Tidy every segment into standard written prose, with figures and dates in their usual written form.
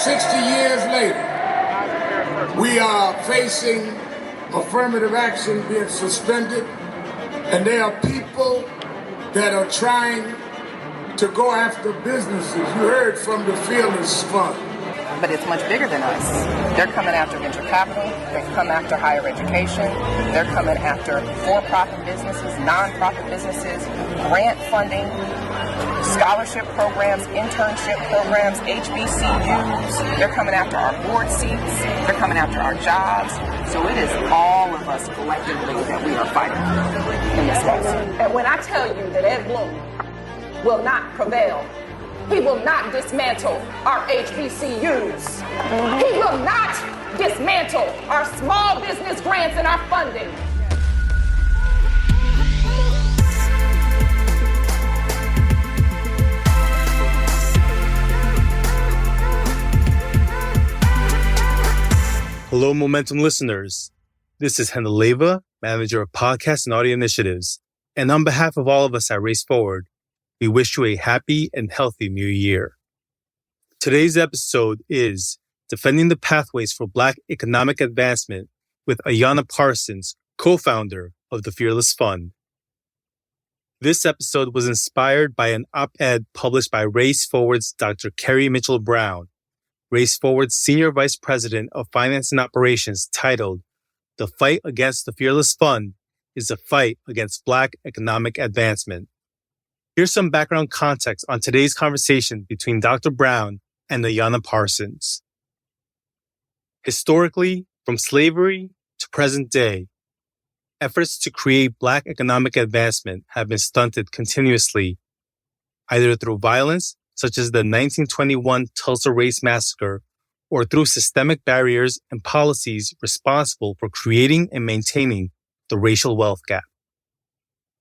60 years later, we are facing affirmative action being suspended, and there are people that are trying to go after businesses. You heard from the Fearless Fund. But it's much bigger than us. They're coming after venture capital, they've come after higher education, they're coming after for-profit businesses, non-profit businesses, grant funding, scholarship programs, internship programs, HBCUs. They're coming after our board seats, they're coming after our jobs. So it is all of us collectively that we are fighting in this case. And when I tell you that Ed Blum will not prevail, he will not dismantle our HBCUs. He will not dismantle our small business grants and our funding. Hello, Momentum listeners. This is Hendel Leva, manager of podcast and audio initiatives. And on behalf of all of us at Race Forward, we wish you a happy and healthy new year. Today's episode is Defending the Pathways for Black Economic Advancement with Ayana Parsons, co-founder of the Fearless Fund. This episode was inspired by an op-ed published by Race Forward's Dr. Kerry Mitchell-Brown, Race Forward's Senior Vice President of Finance and Operations, titled, "The Fight Against the Fearless Fund is a Fight Against Black Economic Advancement." Here's some background context on today's conversation between Dr. Brown and Ayana Parsons. Historically, from slavery to present day, efforts to create Black economic advancement have been stunted continuously, either through violence, such as the 1921 Tulsa Race Massacre, or through systemic barriers and policies responsible for creating and maintaining the racial wealth gap.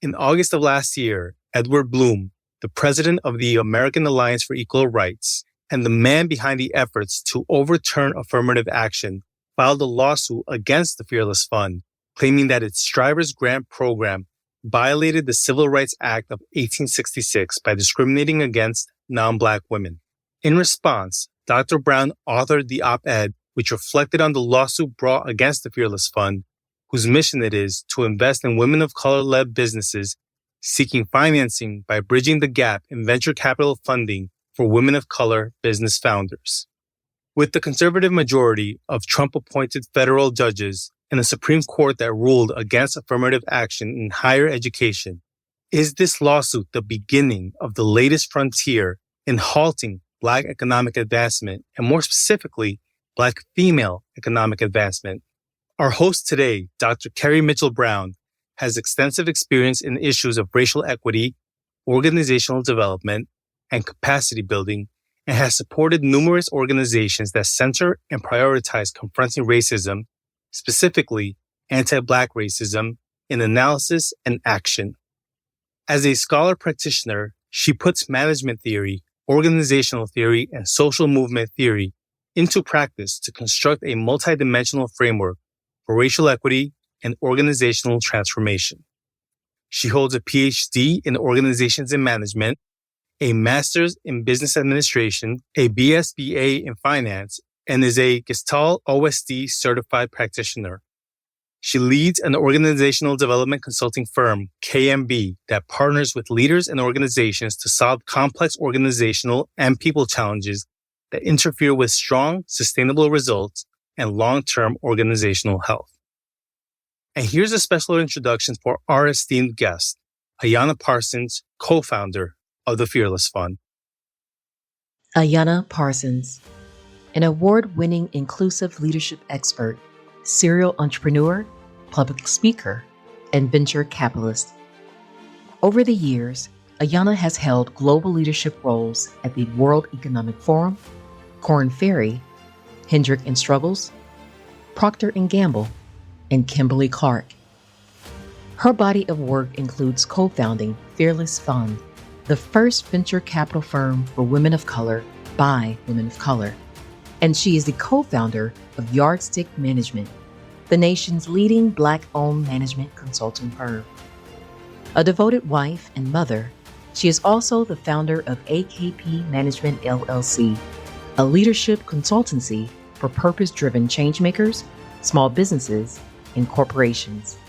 In August of last year, Edward Blum, the president of the American Alliance for Equal Rights and the man behind the efforts to overturn affirmative action, filed a lawsuit against the Fearless Fund, claiming that its Strivers Grant program violated the Civil Rights Act of 1866 by discriminating against non-Black women. In response, Dr. Brown authored the op-ed, which reflected on the lawsuit brought against the Fearless Fund, whose mission it is to invest in women of color-led businesses seeking financing by bridging the gap in venture capital funding for women of color business founders. With the conservative majority of Trump-appointed federal judges and a Supreme Court that ruled against affirmative action in higher education, is this lawsuit the beginning of the latest frontier in halting Black economic advancement, and more specifically, Black female economic advancement? Our host today, Dr. Kerry Mitchell-Brown, has extensive experience in issues of racial equity, organizational development, and capacity building, and has supported numerous organizations that center and prioritize confronting racism, specifically anti-Black racism, in analysis and action. As a scholar practitioner, she puts management theory, organizational theory, and social movement theory into practice to construct a multidimensional framework for racial equity and organizational transformation. She holds a PhD in Organizations and Management, a Master's in Business Administration, a BSBA in Finance, and is a Gestalt OSD certified practitioner. She leads an organizational development consulting firm, KMB, that partners with leaders and organizations to solve complex organizational and people challenges that interfere with strong, sustainable results and long-term organizational health. And here's a special introduction for our esteemed guest, Ayana Parsons, co-founder of the Fearless Fund. Ayana Parsons, an award-winning inclusive leadership expert, serial entrepreneur, public speaker, and venture capitalist. Over the years, Ayana has held global leadership roles at the World Economic Forum, Korn Ferry, Hendrick and Struggles, Procter & Gamble, and Kimberly-Clark. Her body of work includes co-founding Fearless Fund, the first venture capital firm for women of color by women of color. And she is the co-founder of Yardstick Management, the nation's leading Black-owned management consulting firm. A devoted wife and mother, she is also the founder of AKP Management LLC, a leadership consultancy for purpose-driven changemakers, small businesses, and corporations.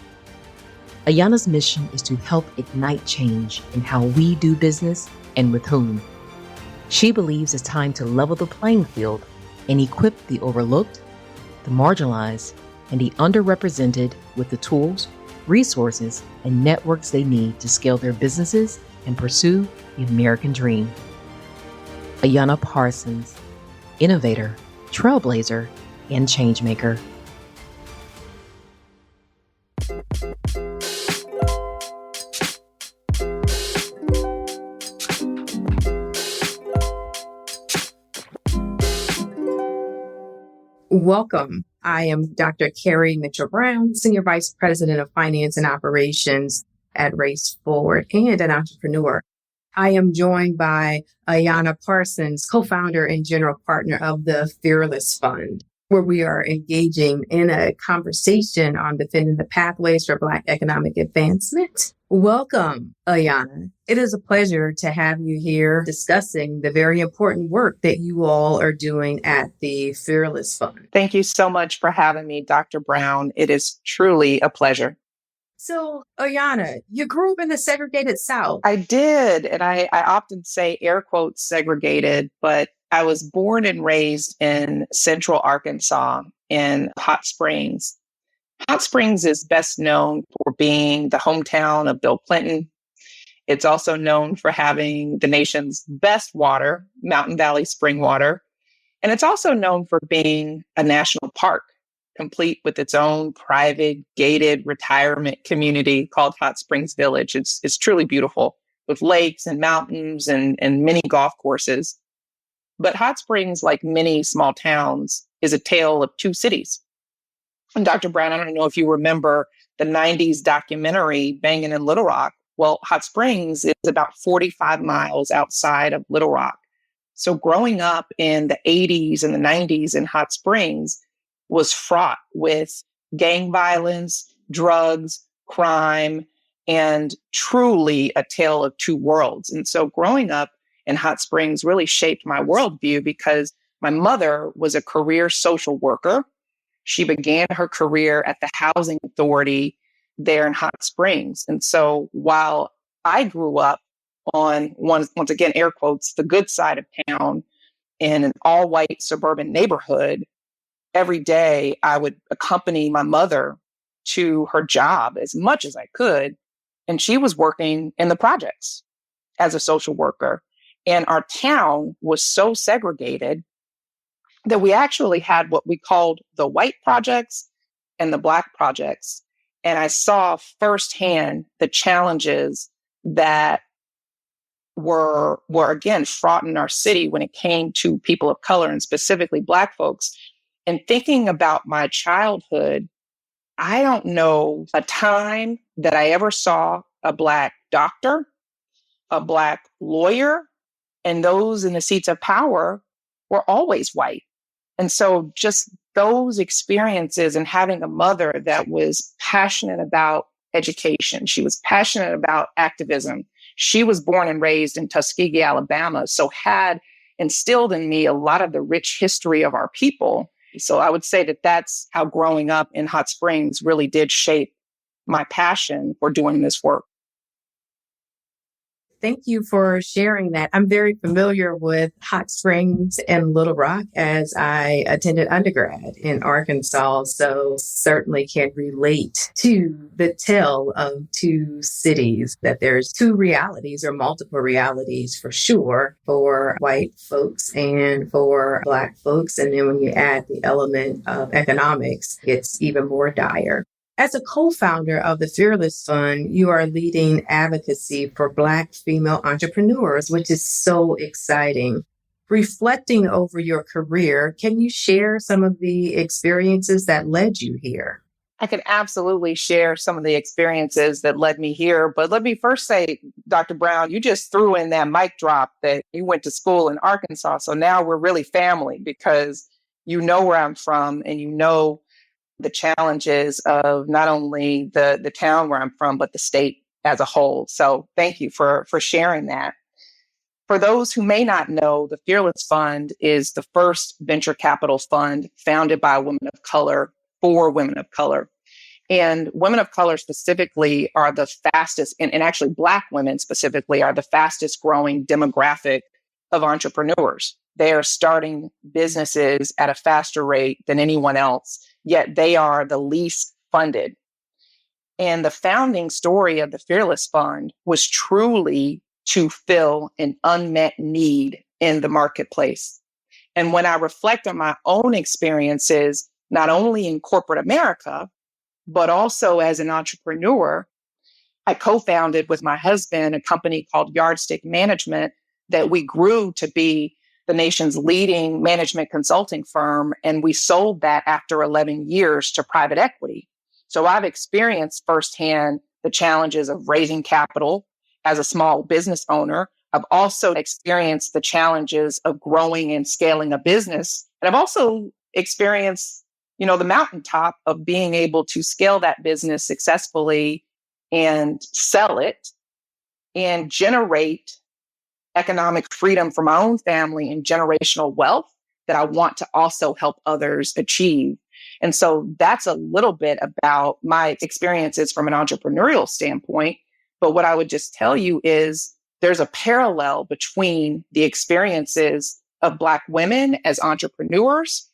Ayana's mission is to help ignite change in how we do business and with whom. She believes it's time to level the playing field and equip the overlooked, the marginalized, and the underrepresented with the tools, resources, and networks they need to scale their businesses and pursue the American dream. Ayana Parsons, innovator, trailblazer, and changemaker. Welcome. I am Dr. Kerry Mitchell-Brown, Senior Vice President of Finance and Operations at Race Forward and an entrepreneur. I am joined by Ayana Parsons, co-founder and general partner of the Fearless Fund, where we are engaging in a conversation on defending the pathways for Black economic advancement. Welcome, Ayana. It is a pleasure to have you here discussing the very important work that you all are doing at the Fearless Fund. Thank you so much for having me, Dr. Brown. It is truly a pleasure. So, Ayana, you grew up in the segregated South. I did. And I often say air quotes segregated, but I was born and raised in central Arkansas in Hot Springs. Hot Springs is best known for being the hometown of Bill Clinton. It's also known for having the nation's best water, Mountain Valley spring water. And it's also known for being a national park, complete with its own private gated retirement community called Hot Springs Village. It's truly beautiful with lakes and mountains and many golf courses. But Hot Springs, like many small towns, is a tale of two cities. And Dr. Brown, I don't know if you remember the 90s documentary Bangin' in Little Rock. Well, Hot Springs is about 45 miles outside of Little Rock. So growing up in the 80s and the 90s in Hot Springs was fraught with gang violence, drugs, crime, and truly a tale of two worlds. And so growing up in Hot Springs really shaped my worldview because my mother was a career social worker. She began her career at the Housing Authority there in Hot Springs. And so while I grew up on, once again, air quotes, the good side of town in an all-white suburban neighborhood, every day I would accompany my mother to her job as much as I could. And she was working in the projects as a social worker. And our town was so segregated that we actually had what we called the white projects and the Black projects. And I saw firsthand the challenges that were again fraught in our city when it came to people of color and specifically Black folks. And thinking about my childhood, I don't know a time that I ever saw a Black doctor, a Black lawyer, and those in the seats of power were always white. And so just those experiences and having a mother that was passionate about education, she was passionate about activism. She was born and raised in Tuskegee, Alabama, so had instilled in me a lot of the rich history of our people. So I would say that that's how growing up in Hot Springs really did shape my passion for doing this work. Thank you for sharing that. I'm very familiar with Hot Springs and Little Rock as I attended undergrad in Arkansas, so certainly can relate to the tale of two cities, that there's two realities or multiple realities for sure for white folks and for Black folks. And then when you add the element of economics, it's even more dire. As a co-founder of the Fearless Fund, you are leading advocacy for Black female entrepreneurs, which is so exciting. Reflecting over your career, can you share some of the experiences that led you here? I can absolutely share some of the experiences that led me here. But let me first say, Dr. Brown, you just threw in that mic drop that you went to school in Arkansas. So now we're really family because you know where I'm from and you know the challenges of not only the town where I'm from, but the state as a whole. So thank you for sharing that. For those who may not know, the Fearless Fund is the first venture capital fund founded by women of color for women of color. And women of color specifically are the fastest, and actually Black women specifically are the fastest growing demographic of entrepreneurs. They are starting businesses at a faster rate than anyone else, yet they are the least funded. And the founding story of the Fearless Fund was truly to fill an unmet need in the marketplace. And when I reflect on my own experiences, not only in corporate America, but also as an entrepreneur, I co-founded with my husband a company called Yardstick Management that we grew to be the nation's leading management consulting firm. And we sold that after 11 years to private equity. So I've experienced firsthand the challenges of raising capital as a small business owner. I've also experienced the challenges of growing and scaling a business. And I've also experienced, the mountaintop of being able to scale that business successfully and sell it and generate economic freedom for my own family and generational wealth that I want to also help others achieve. And so that's a little bit about my experiences from an entrepreneurial standpoint. But what I would just tell you is there's a parallel between the experiences of Black women as entrepreneurs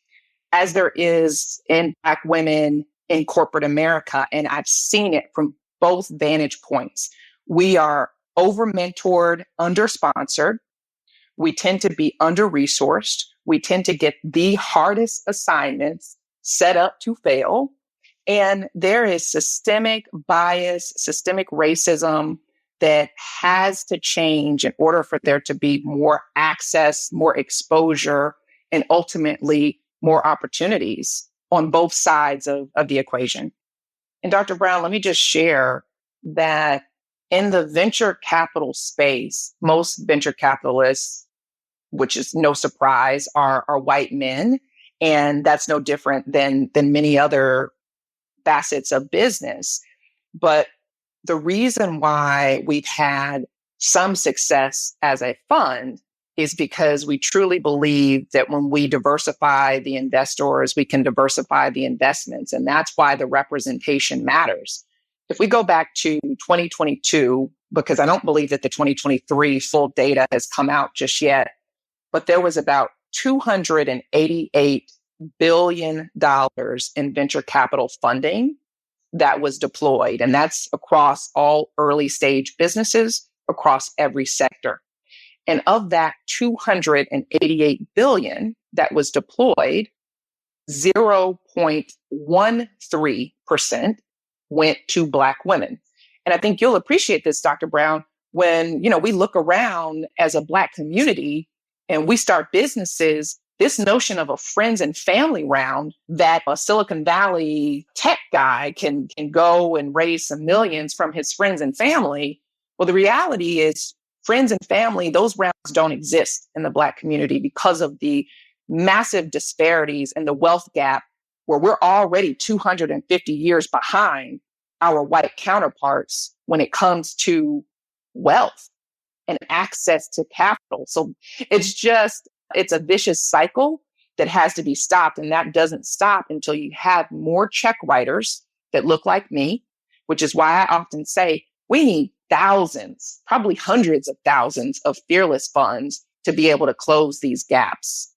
as there is in Black women in corporate America. And I've seen it from both vantage points. We are over-mentored, under-sponsored. We tend to be under-resourced. We tend to get the hardest assignments set up to fail. And there is systemic bias, systemic racism that has to change in order for there to be more access, more exposure, and ultimately more opportunities on both sides of the equation. And Dr. Brown, let me just share that in the venture capital space, most venture capitalists, which is no surprise, are white men. And that's no different than many other facets of business. But the reason why we've had some success as a fund is because we truly believe that when we diversify the investors, we can diversify the investments. And that's why the representation matters. If we go back to 2022, because I don't believe that the 2023 full data has come out just yet, but there was about $288 billion in venture capital funding that was deployed. And that's across all early stage businesses across every sector. And of that 288 billion that was deployed, 0.13% went to Black women. And I think you'll appreciate this, Dr. Brown, when, we look around as a Black community and we start businesses, this notion of a friends and family round that a Silicon Valley tech guy can go and raise some millions from his friends and family. Well, the reality is friends and family, those rounds don't exist in the Black community because of the massive disparities and the wealth gap where we're already 250 years behind our white counterparts when it comes to wealth and access to capital. So it's a vicious cycle that has to be stopped. And that doesn't stop until you have more check writers that look like me, which is why I often say we need thousands, probably hundreds of thousands of fearless funds to be able to close these gaps.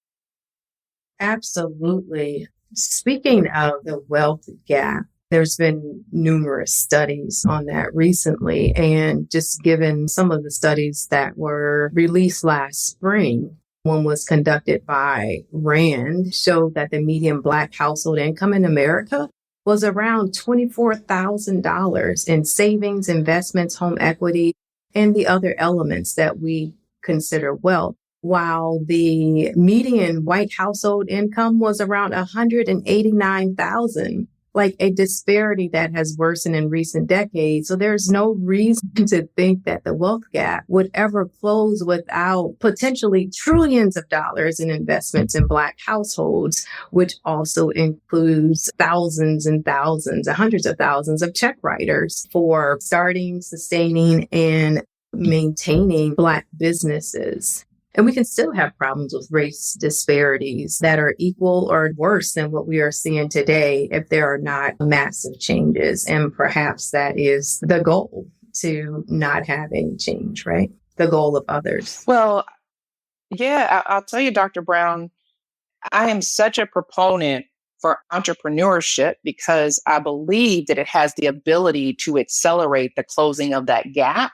Absolutely. Speaking of the wealth gap, there's been numerous studies on that recently. And just given some of the studies that were released last spring, one was conducted by RAND, showed that the median Black household income in America was around $24,000 in savings, investments, home equity, and the other elements that we consider wealth, while the median white household income was around $189,000, like a disparity that has worsened in recent decades. So there's no reason to think that the wealth gap would ever close without potentially trillions of dollars in investments in Black households, which also includes thousands and thousands, hundreds of thousands of check writers for starting, sustaining, and maintaining Black businesses. And we can still have problems with race disparities that are equal or worse than what we are seeing today if there are not massive changes. And perhaps that is the goal, to not have any change, right? The goal of others. Well, yeah, I'll tell you, Dr. Brown, I am such a proponent for entrepreneurship because I believe that it has the ability to accelerate the closing of that gap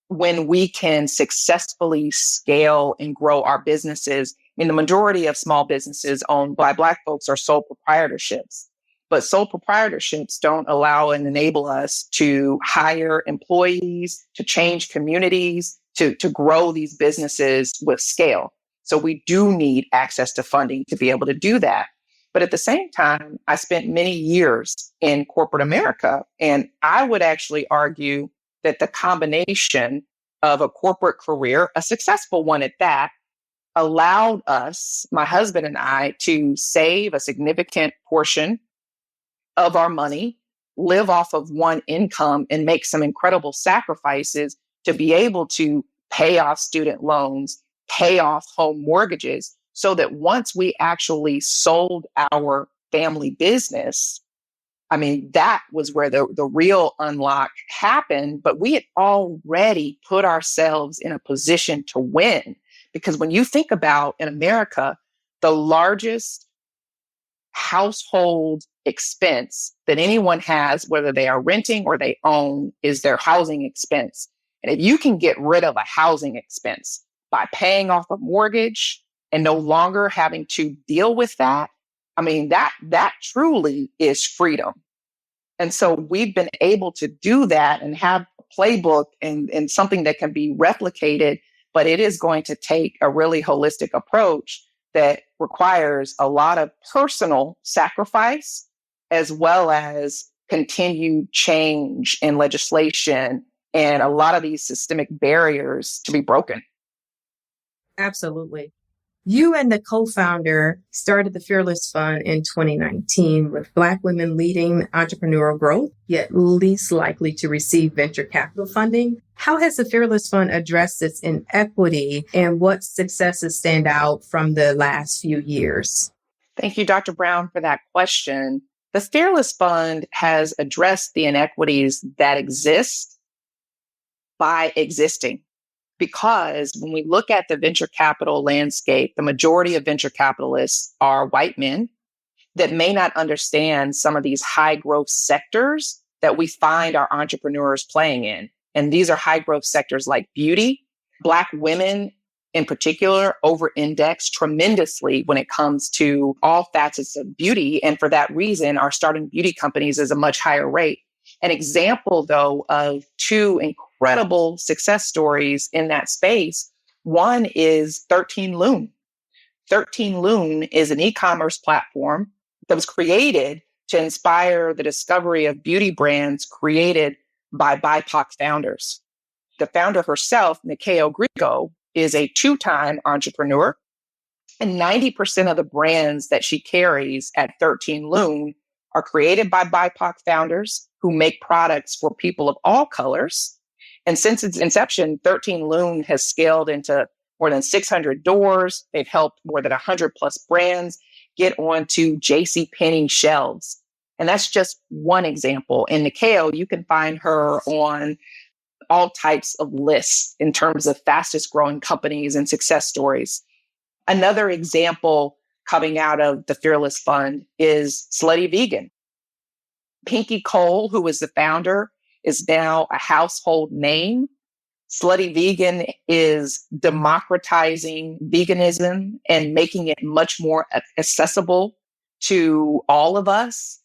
when we can successfully scale and grow our businesses. I mean, the majority of small businesses owned by Black folks are sole proprietorships, but sole proprietorships don't allow and enable us to hire employees, to change communities, to grow these businesses with scale. So we do need access to funding to be able to do that. But at the same time, I spent many years in corporate America, and I would actually argue that the combination of a corporate career, a successful one at that, allowed us, my husband and I, to save a significant portion of our money, live off of one income, and make some incredible sacrifices to be able to pay off student loans, pay off home mortgages, so that once we actually sold our family business, I mean, that was where the real unlock happened, but we had already put ourselves in a position to win. Because when you think about in America, the largest household expense that anyone has, whether they are renting or they own, is their housing expense. And if you can get rid of a housing expense by paying off a mortgage and no longer having to deal with that, I mean, that truly is freedom. And so we've been able to do that and have a playbook and something that can be replicated, but it is going to take a really holistic approach that requires a lot of personal sacrifice as well as continued change in legislation and a lot of these systemic barriers to be broken. Absolutely. You and the co-founder started the Fearless Fund in 2019 with Black women leading entrepreneurial growth, yet least likely to receive venture capital funding. How has the Fearless Fund addressed this inequity, and what successes stand out from the last few years? Thank you, Dr. Brown, for that question. The Fearless Fund has addressed the inequities that exist by existing. Because when we look at the venture capital landscape, the majority of venture capitalists are white men that may not understand some of these high growth sectors that we find our entrepreneurs playing in. And these are high growth sectors like beauty. Black women in particular over-index tremendously when it comes to all facets of beauty. And for that reason, are starting beauty companies is a much higher rate. An example, though, of two incredible success stories in that space. One is 13 Loon. 13 Loon is an e-commerce platform that was created to inspire the discovery of beauty brands created by BIPOC founders. The founder herself, Nikeo Grieco, is a two-time entrepreneur, and 90% of the brands that she carries at 13 Loon are created by BIPOC founders who make products for people of all colors. And since its inception, 13 Loon has scaled into more than 600 doors. They've helped more than 100 plus brands get onto JCPenney shelves. And that's just one example. In Nikeo, you can find her on all types of lists in terms of fastest growing companies and success stories. Another example coming out of the Fearless Fund is Slutty Vegan. Pinky Cole, who was the founder, is now a household name. Slutty Vegan is democratizing veganism and making it much more accessible to all of us.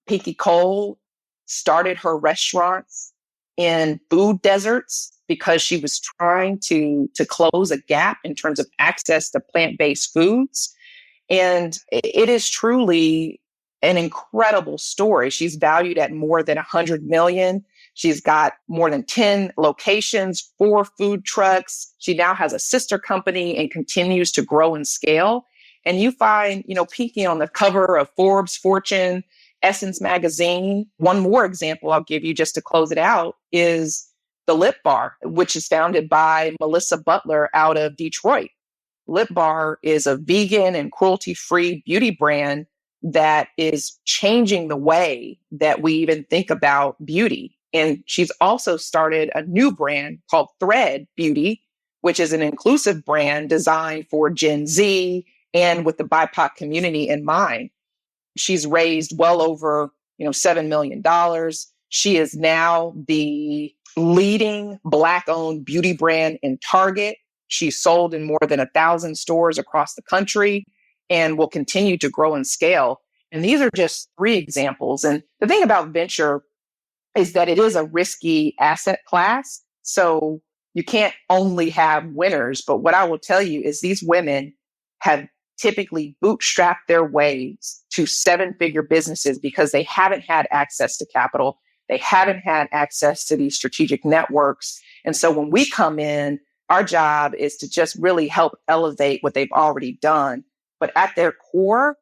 Pinky Cole started her restaurants in food deserts because she was trying to close a gap in terms of access to plant-based foods. And it is truly an incredible story. She's valued at more than 100 million. She's got more than 10 locations, 4 food trucks. She now has a sister company and continues to grow and scale. And you find, Pinky on the cover of Forbes, Fortune, Essence magazine. One more example I'll give you just to close it out is the Lip Bar, which is founded by Melissa Butler out of Detroit. Lip Bar is a vegan and cruelty-free beauty brand that is changing the way that we even think about beauty. And she's also started a new brand called Thread Beauty, which is an inclusive brand designed for Gen Z and with the BIPOC community in mind. She's raised well over, $7 million. She is now the leading Black-owned beauty brand in Target. She's sold in more than 1,000 stores across the country and will continue to grow and scale. And these are just 3 examples. And the thing about venture is that it is a risky asset class. So you can't only have winners. But what I will tell you is these women have typically bootstrapped their ways to 7-figure businesses because they haven't had access to capital. They haven't had access to these strategic networks. And so when we come in, our job is to just really help elevate what they've already done. But at their core,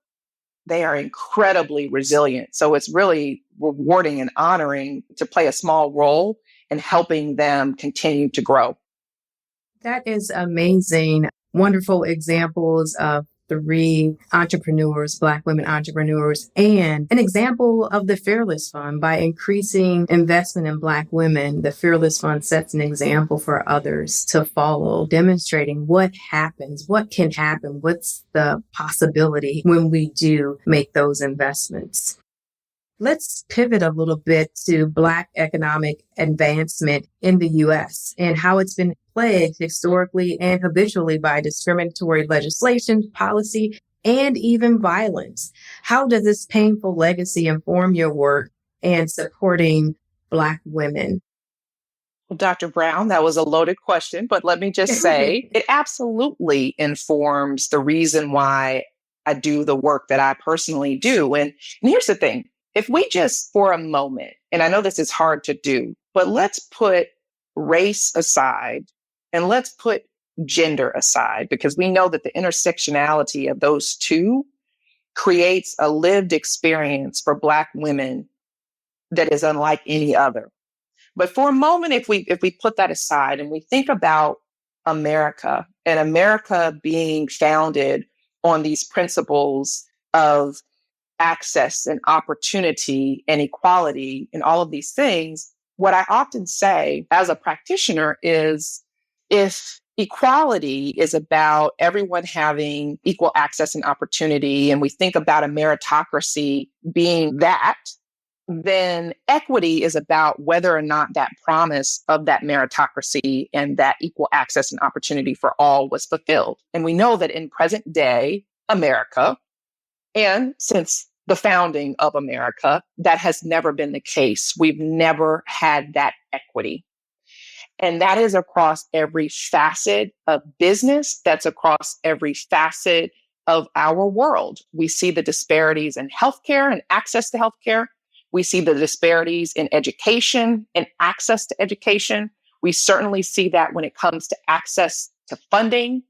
they are incredibly resilient. So it's really rewarding and honoring to play a small role in helping them continue to grow. That is amazing. Wonderful examples of 3 entrepreneurs, Black women entrepreneurs, and an example of the Fearless Fund. By increasing investment in Black women, the Fearless Fund sets an example for others to follow, demonstrating what happens, what can happen, what's the possibility when we do make those investments. Let's pivot a little bit to Black economic advancement in the U.S. and how it's been plagued historically and habitually by discriminatory legislation, policy, and even violence. How does this painful legacy inform your work and supporting Black women? Well, Dr. Brown, that was a loaded question, but let me just say it absolutely informs the reason why I do the work that I personally do. And here's the thing. If we just for a moment, and I know this is hard to do, but let's put race aside and let's put gender aside, because we know that the intersectionality of those two creates a lived experience for Black women that is unlike any other. But for a moment, if we put that aside and we think about America and America being founded on these principles of access and opportunity and equality and all of these things, what I often say as a practitioner is if equality is about everyone having equal access and opportunity, and we think about a meritocracy being that, then equity is about whether or not that promise of that meritocracy and that equal access and opportunity for all was fulfilled. And we know that in present day America, and since the founding of America, that has never been the case. We've never had that equity. And that is across every facet of business. That's across every facet of our world. We see the disparities in healthcare and access to healthcare. We see the disparities in education and access to education. We certainly see that when it comes to access to funding.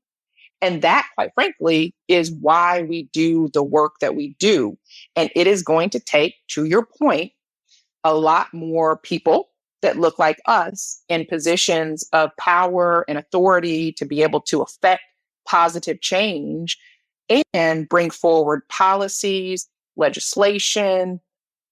And that, quite frankly, is why we do the work that we do. And it is going to take, to your point, a lot more people that look like us in positions of power and authority to be able to affect positive change and bring forward policies, legislation,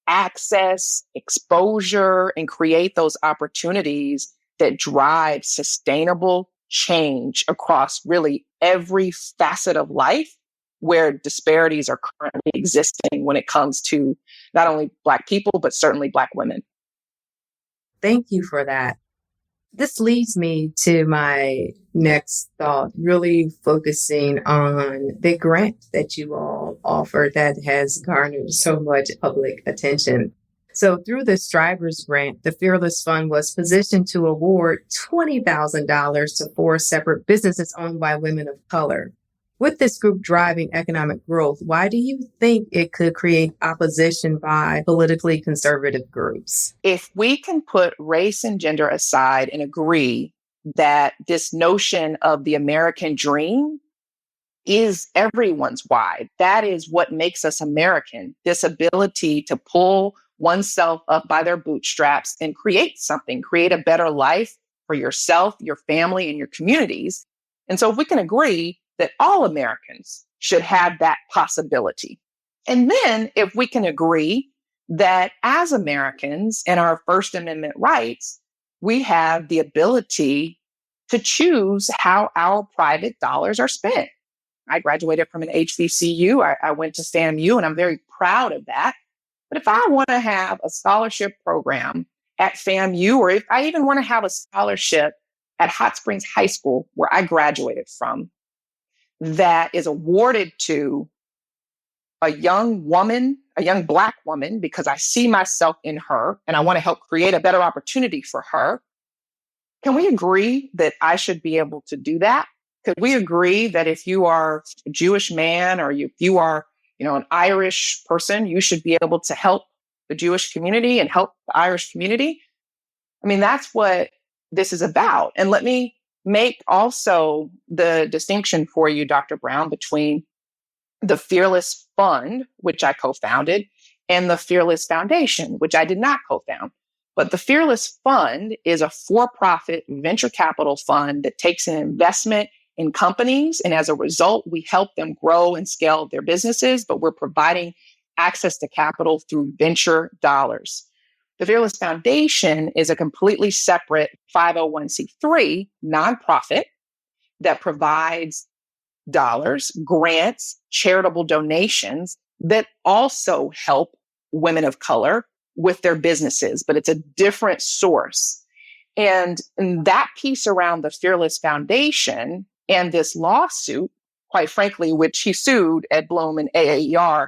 access, exposure, and create those opportunities that drive sustainable change across really every facet of life where disparities are currently existing when it comes to not only Black people, but certainly Black women. Thank you for that. This leads me to my next thought, really focusing on the grant that you all offer that has garnered so much public attention. So through the Strivers Grant, the Fearless Fund was positioned to award $20,000 to 4 separate businesses owned by women of color. With this group driving economic growth, why do you think it could create opposition by politically conservative groups? If we can put race and gender aside and agree that this notion of the American dream is everyone's why, that is what makes us American, this ability to pull oneself up by their bootstraps and create something, create a better life for yourself, your family, and your communities. And so if we can agree that all Americans should have that possibility, and then if we can agree that as Americans and our First Amendment rights, we have the ability to choose how our private dollars are spent. I graduated from an HBCU. I went to FAMU, and I'm very proud of that. But if I want to have a scholarship program at FAMU, or if I even want to have a scholarship at Hot Springs High School, where I graduated from, that is awarded to a young woman, a young Black woman, because I see myself in her and I want to help create a better opportunity for her, can we agree that I should be able to do that? Could we agree that if you are a Jewish man, or if you are, an Irish person, you should be able to help the Jewish community and help the Irish community? I mean, that's what this is about. And let me make also the distinction for you, Dr. Brown, between the Fearless Fund, which I co-founded, and the Fearless Foundation, which I did not co-found. But the Fearless Fund is a for-profit venture capital fund that takes an investment in companies. And as a result, we help them grow and scale their businesses, but we're providing access to capital through venture dollars. The Fearless Foundation is a completely separate 501c3 nonprofit that provides dollars, grants, charitable donations that also help women of color with their businesses, but it's a different source. And that piece around the Fearless Foundation and this lawsuit, quite frankly, which he sued Ed Blum and AAER,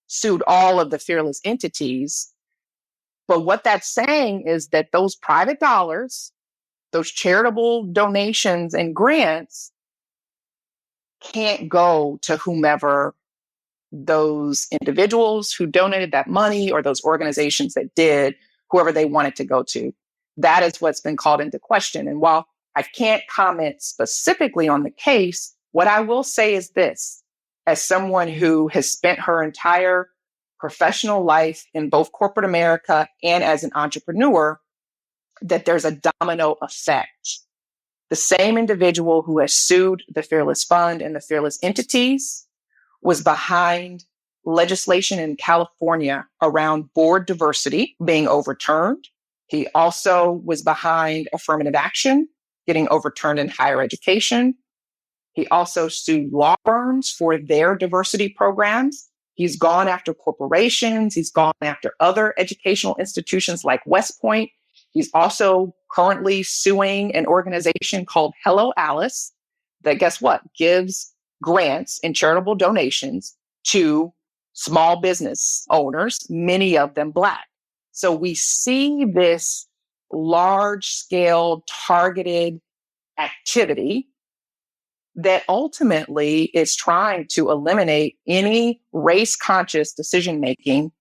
sued all of the Fearless entities. But what that's saying is that those private dollars, those charitable donations and grants can't go to whomever those individuals who donated that money or those organizations that did, whoever they want it to go to. That is what's been called into question. And while I can't comment specifically on the case, what I will say is this: as someone who has spent her entire professional life in both corporate America and as an entrepreneur, that there's a domino effect. The same individual who has sued the Fearless Fund and the Fearless entities was behind legislation in California around board diversity being overturned. He also was behind affirmative action getting overturned in higher education. He also sued law firms for their diversity programs. He's gone after corporations. He's gone after other educational institutions like West Point. He's also currently suing an organization called Hello Alice that, guess what, gives grants and charitable donations to small business owners, many of them Black. So we see this large-scale targeted activity that ultimately is trying to eliminate any race-conscious decision-making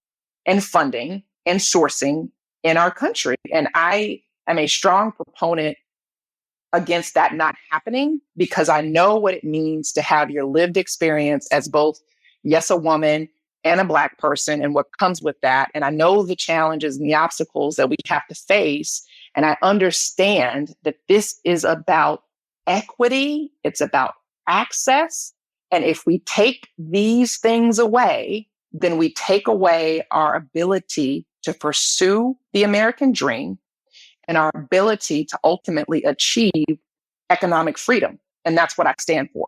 and funding and sourcing in our country. And I am a strong proponent against that not happening, because I know what it means to have your lived experience as both, yes, a woman and a Black person, and what comes with that. And I know the challenges and the obstacles that we have to face. And I understand that this is about equity. It's about access. And if we take these things away, then we take away our ability to pursue the American dream and our ability to ultimately achieve economic freedom. And that's what I stand for.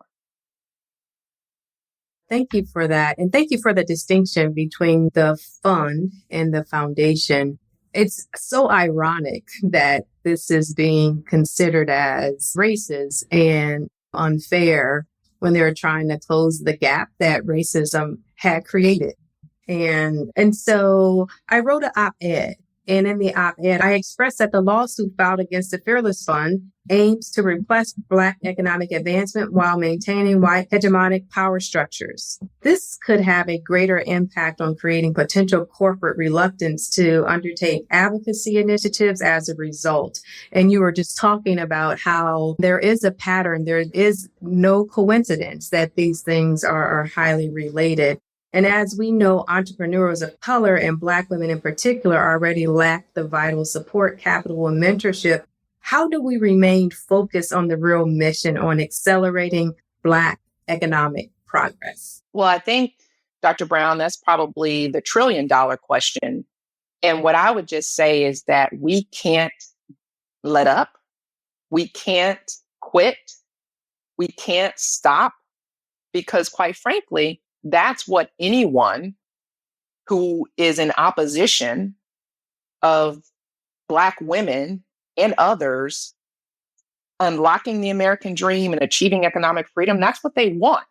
Thank you for that. And thank you for the distinction between the fund and the foundation. It's so ironic that this is being considered as racist and unfair when they're trying to close the gap that racism had created. And so I wrote an op-ed. And in the op-ed, I expressed that the lawsuit filed against the Fearless Fund aims to repress Black economic advancement while maintaining white hegemonic power structures. This could have a greater impact on creating potential corporate reluctance to undertake advocacy initiatives as a result. And you were just talking about how there is a pattern. There is no coincidence that these things are highly related. And as we know, entrepreneurs of color and Black women in particular already lack the vital support, capital, and mentorship. How do we remain focused on the real mission on accelerating Black economic progress? Well, I think, Dr. Brown, that's probably the trillion-dollar question. And what I would just say is that we can't let up. We can't quit. We can't stop, because quite frankly, that's what anyone who is in opposition of Black women and others unlocking the American dream and achieving economic freedom, that's what they want.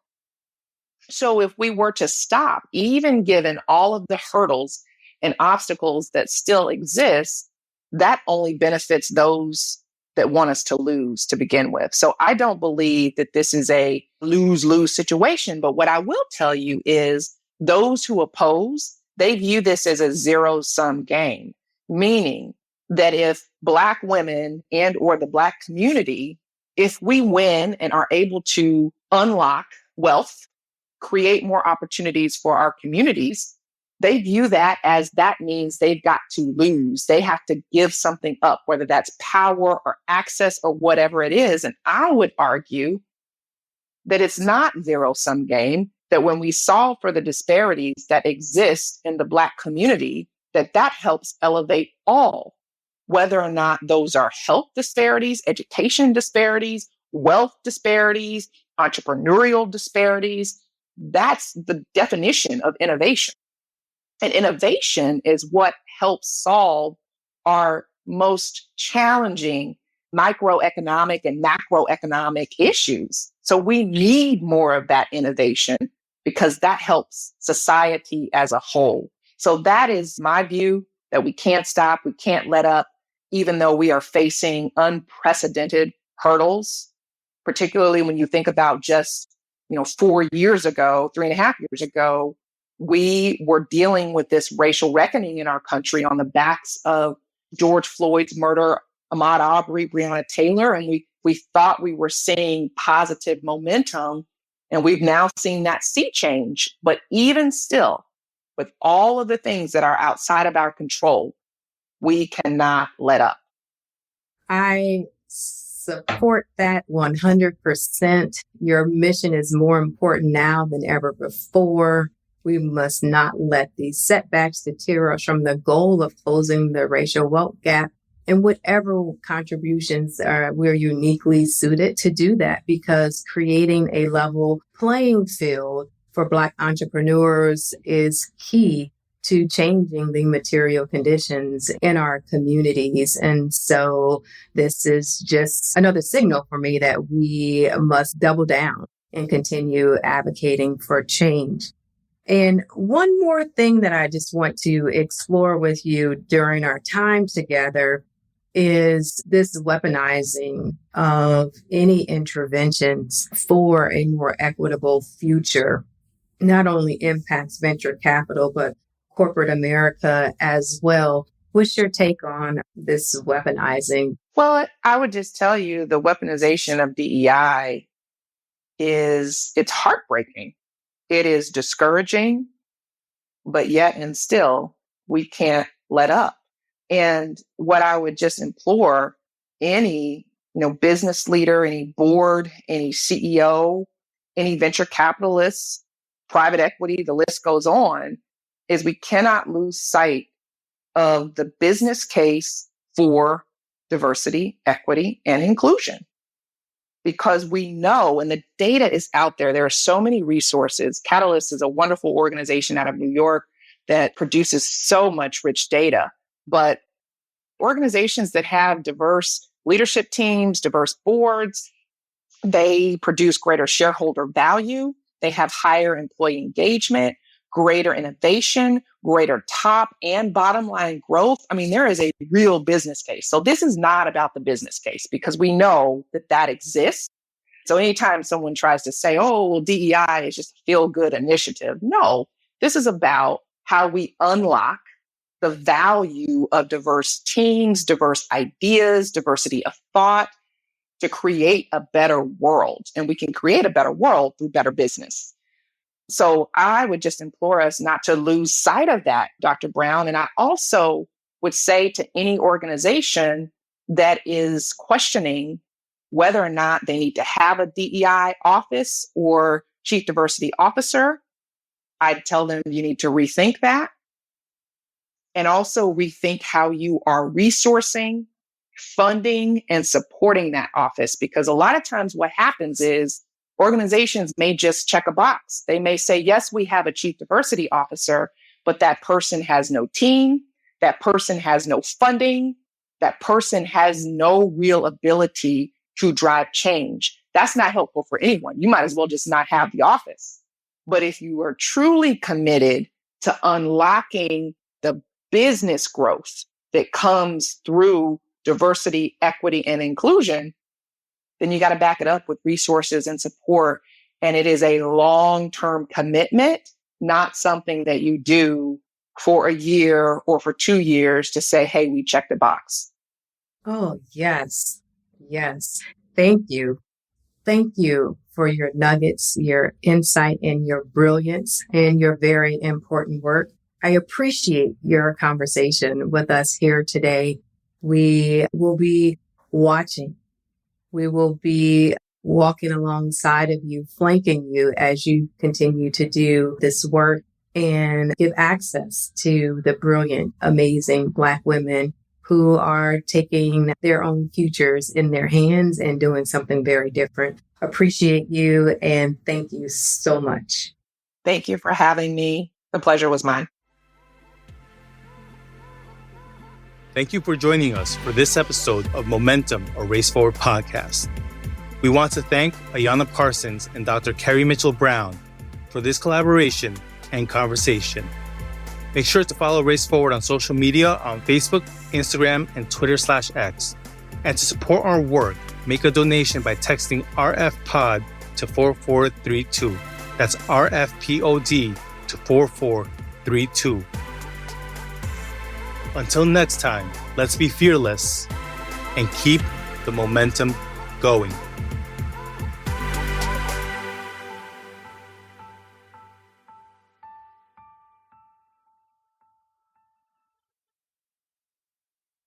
So if we were to stop, even given all of the hurdles and obstacles that still exist, that only benefits those that want us to lose to begin with. So I don't believe that this is a lose-lose situation. But what I will tell you is those who oppose, they view this as a zero-sum game, meaning that if Black women and or the Black community, if we win and are able to unlock wealth, create more opportunities for our communities, they view that as that means they've got to lose. They have to give something up, whether that's power or access or whatever it is. And I would argue that it's not zero-sum game, that when we solve for the disparities that exist in the Black community, that helps elevate all, whether or not those are health disparities, education disparities, wealth disparities, entrepreneurial disparities. That's the definition of innovation. And innovation is what helps solve our most challenging microeconomic and macroeconomic issues. So we need more of that innovation because that helps society as a whole. So that is my view, that we can't stop, we can't let up, even though we are facing unprecedented hurdles, particularly when you think about just 4 years ago, 3.5 years ago, we were dealing with this racial reckoning in our country on the backs of George Floyd's murder, Ahmaud Arbery, Breonna Taylor, and we thought we were seeing positive momentum, and we've now seen that sea change. But even still, with all of the things that are outside of our control, we cannot let up. I support that 100%. Your mission is more important now than ever before. We must not let these setbacks deter us from the goal of closing the racial wealth gap, and whatever contributions we're uniquely suited to do that, because creating a level playing field for Black entrepreneurs is key to changing the material conditions in our communities. And so this is just another signal for me that we must double down and continue advocating for change. And one more thing that I just want to explore with you during our time together is this weaponizing of any interventions for a more equitable future not only impacts venture capital, but corporate America as well. What's your take on this weaponizing? Well, I would just tell you the weaponization of DEI it's heartbreaking. It is discouraging, but yet and still, we can't let up. And what I would just implore any, business leader, any board, any CEO, any venture capitalists, private equity, the list goes on, is we cannot lose sight of the business case for diversity, equity, and inclusion. Because we know, and the data is out there, there are so many resources. Catalyst is a wonderful organization out of New York that produces so much rich data. But organizations that have diverse leadership teams, diverse boards, they produce greater shareholder value. They have higher employee engagement, greater innovation, greater top and bottom line growth. I mean, there is a real business case. So this is not about the business case, because we know that exists. So anytime someone tries to say, oh, well, DEI is just a feel-good initiative. No, this is about how we unlock the value of diverse teams, diverse ideas, diversity of thought to create a better world. And we can create a better world through better business. So I would just implore us not to lose sight of that, Dr. Brown. And I also would say to any organization that is questioning whether or not they need to have a DEI office or chief diversity officer, I'd tell them you need to rethink that. And also rethink how you are resourcing, funding, and supporting that office. Because a lot of times what happens is organizations may just check a box. They may say, yes, we have a chief diversity officer, but that person has no team, that person has no funding, that person has no real ability to drive change. That's not helpful for anyone. You might as well just not have the office. But if you are truly committed to unlocking the business growth that comes through diversity, equity, and inclusion, then you got to back it up with resources and support. And it is a long-term commitment, not something that you do for a year or for 2 years to say, hey, we checked the box. Oh, yes. Yes. Thank you. Thank you for your nuggets, your insight, and your brilliance, and your very important work. I appreciate your conversation with us here today. We will be watching. We will be walking alongside of you, flanking you as you continue to do this work and give access to the brilliant, amazing Black women who are taking their own futures in their hands and doing something very different. Appreciate you and thank you so much. Thank you for having me. The pleasure was mine. Thank you for joining us for this episode of Momentum, a Race Forward podcast. We want to thank Ayana Parsons and Dr. Kerry Mitchell-Brown for this collaboration and conversation. Make sure to follow Race Forward on social media on Facebook, Instagram, and Twitter/X. And to support our work, make a donation by texting RFPOD to 4432. That's RFPOD to 4432. Until next time, let's be fearless and keep the momentum going.